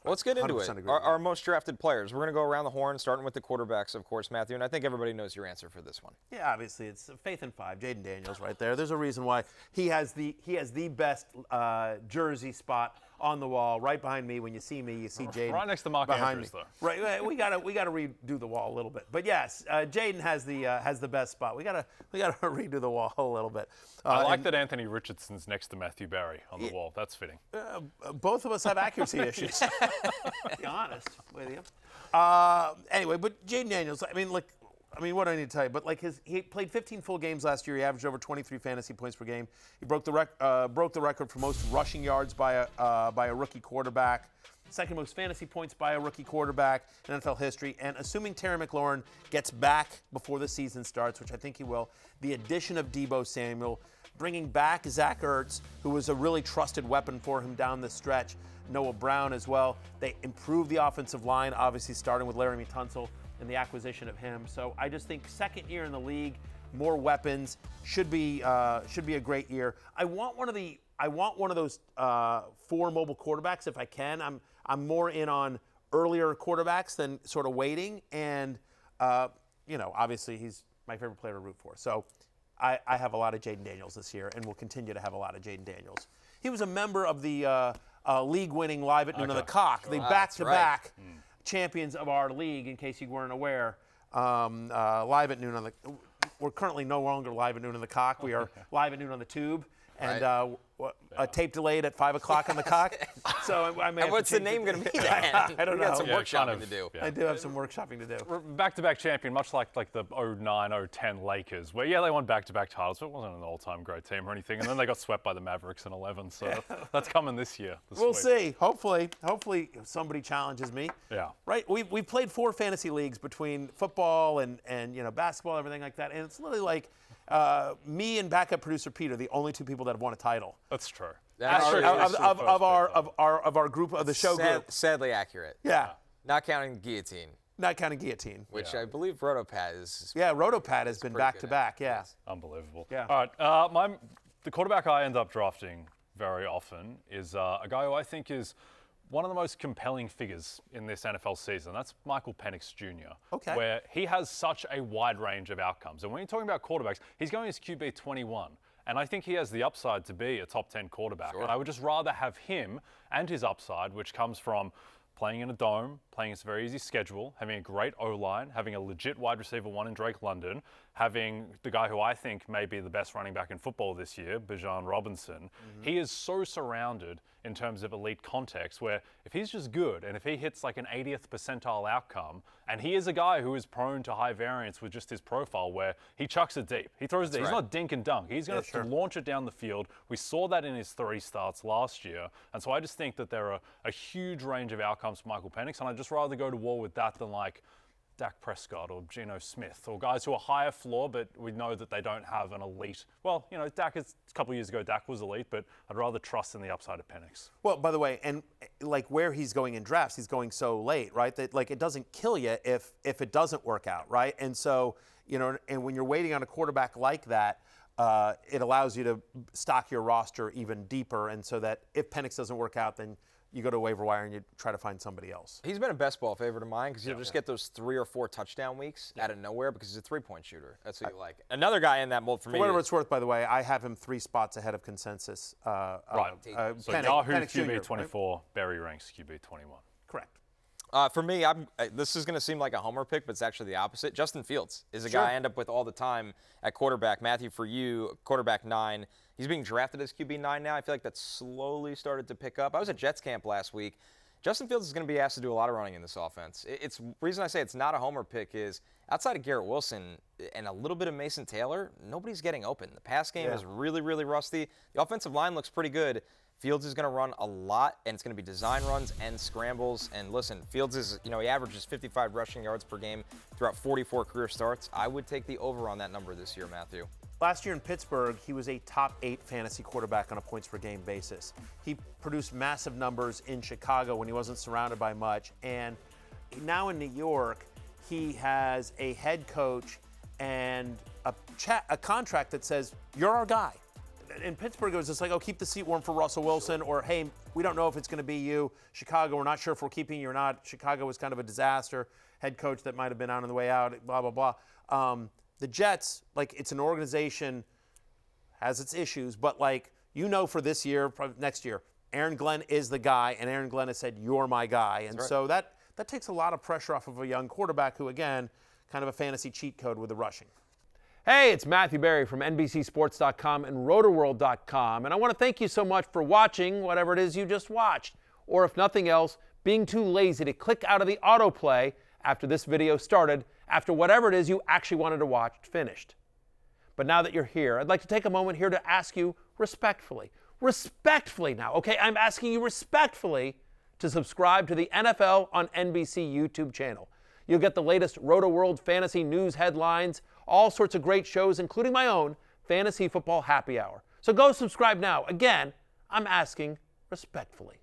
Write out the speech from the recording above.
Well, let's get into it. Our most drafted players. We're going to go around the horn, starting with the quarterbacks, of course, Matthew, and I think everybody knows your answer for this one. Yeah, obviously, it's faith in 5. Jayden Daniels right there. There's a reason why he has the best jersey spot on the wall. Right behind me, when you see me, you see Jayden. Right next to Mark Andrews, though. Right, we gotta redo the wall a little bit. But yes, Jayden has the best spot. We gotta redo the wall a little bit. I like that Anthony Richardson's next to Matthew Barry on the wall. That's fitting. Both of us have accuracy issues. To be honest with you. Anyway, but Jayden Daniels. I mean, what do I need to tell you? But he played 15 full games last year. He averaged over 23 fantasy points per game. He broke the record for most rushing yards by a rookie quarterback. Second most fantasy points by a rookie quarterback in NFL history. And assuming Terry McLaurin gets back before the season starts, which I think he will, the addition of Deebo Samuel, bringing back Zach Ertz, who was a really trusted weapon for him down the stretch, Noah Brown as well. They improved the offensive line, obviously starting with Laramie Tunsil and the acquisition of him. So I just think second year in the league, more weapons, should be a great year. I want one of those 4 mobile quarterbacks if I can. I'm more in on earlier quarterbacks than sort of waiting, and obviously he's my favorite player to root for. So I have a lot of Jayden Daniels this year, and will continue to have a lot of Jayden Daniels. He was a member of the league-winning Live at Noon on the Cock, the back-to-back champions of our league, in case you weren't aware. Live at Noon on the. We're currently no longer Live at Noon on the Cock. We are Live at Noon on the Tube, and a tape delayed at 5 o'clock on the Cock. So I may. And what's the name going to be then? I don't know. We got some workshopping to do. I do have some workshopping to do. Back-to-back champion, much like the 09-010 Lakers, where they won back-to-back titles, but it wasn't an all-time great team or anything. And then they got swept by the Mavericks in 11. So that's coming this year. We'll see. Hopefully somebody challenges me. Yeah. Right. We've played 4 fantasy leagues between football and basketball, everything like that, and it's literally like me and backup producer Pete are the only 2 people that have won a title. That's true. Of our group of the show group. Sadly accurate. Yeah. Not counting Guillotine. Not counting Guillotine. Which I believe Rotopad is. Yeah, Rotopad has been back-to-back, yeah. Unbelievable. Yeah. All right, the quarterback I end up drafting very often is a guy who I think is one of the most compelling figures in this NFL season. That's Michael Penix Jr., where he has such a wide range of outcomes. And when you're talking about quarterbacks, he's going as QB 21. And I think he has the upside to be a top 10 quarterback. Sure. And I would just rather have him and his upside, which comes from playing in a dome, playing a very easy schedule, having a great O-line, having a legit wide receiver 1 in Drake London, having the guy who I think may be the best running back in football this year, Bijan Robinson. Mm-hmm. He is so surrounded in terms of elite context where if he's just good and if he hits like an 80th percentile outcome, and he is a guy who is prone to high variance with just his profile where he chucks it deep. He throws it deep. He's not dink and dunk. He's going to launch it down the field. We saw that in his 3 starts last year. And so I just think that there are a huge range of outcomes for Michael Penix, and I'd just rather go to war with that than like Dak Prescott or Geno Smith or guys who are higher floor, but we know that they don't have an elite. Well, Dak is a couple of years ago, Dak was elite, but I'd rather trust in the upside of Penix. Well, by the way, and like where he's going in drafts, he's going so late, right? That like it doesn't kill you if it doesn't work out, right? And so, and when you're waiting on a quarterback like that, it allows you to stock your roster even deeper, and so that if Penix doesn't work out, then you go to waiver wire and you try to find somebody else. He's been a best ball favorite of mine because you'll just get those 3 or 4 touchdown weeks out of nowhere because he's a 3-point shooter. That's what you like. Another guy in that mold for me. For whatever it's worth, by the way, I have him 3 spots ahead of consensus. Right. So Yahoo QB 24, right? Barry ranks QB 21. Correct. For me, this is going to seem like a homer pick, but it's actually the opposite. Justin Fields is a guy I end up with all the time at quarterback. Matthew, for you, quarterback 9. He's being drafted as QB 9 now. I feel like that's slowly started to pick up. I was at Jets camp last week. Justin Fields is going to be asked to do a lot of running in this offense. It's reason I say it's not a homer pick is outside of Garrett Wilson and a little bit of Mason Taylor, nobody's getting open. The pass game is really, really rusty. The offensive line looks pretty good. Fields is going to run a lot, and it's going to be design runs and scrambles. And listen, Fields is, he averages 55 rushing yards per game throughout 44 career starts. I would take the over on that number this year, Matthew. Last year in Pittsburgh, he was a top 8 fantasy quarterback on a points per game basis. He produced massive numbers in Chicago when he wasn't surrounded by much. And now in New York, he has a head coach and a contract that says, you're our guy. in Pittsburgh, it was just like, oh, keep the seat warm for Russell Wilson, or hey, we don't know if it's going to be you. Chicago, we're not sure if we're keeping you or not. Chicago was kind of a disaster. Head coach that might have been on the way out, blah, blah, blah. The Jets, like, it's an organization, has its issues, but like, for this year, next year, Aaron Glenn is the guy, and Aaron Glenn has said, you're my guy. And so that takes a lot of pressure off of a young quarterback who, again, kind of a fantasy cheat code with the rushing. Hey, it's Matthew Berry from NBCSports.com and RotoWorld.com, and I want to thank you so much for watching whatever it is you just watched, or if nothing else, being too lazy to click out of the autoplay after this video started, after whatever it is you actually wanted to watch finished. But now that you're here, I'd like to take a moment here to ask you respectfully now, okay? I'm asking you respectfully to subscribe to the NFL on NBC YouTube channel. You'll get the latest RotoWorld fantasy news headlines, all sorts of great shows, including my own Fantasy Football Happy Hour. So go subscribe now. Again, I'm asking respectfully.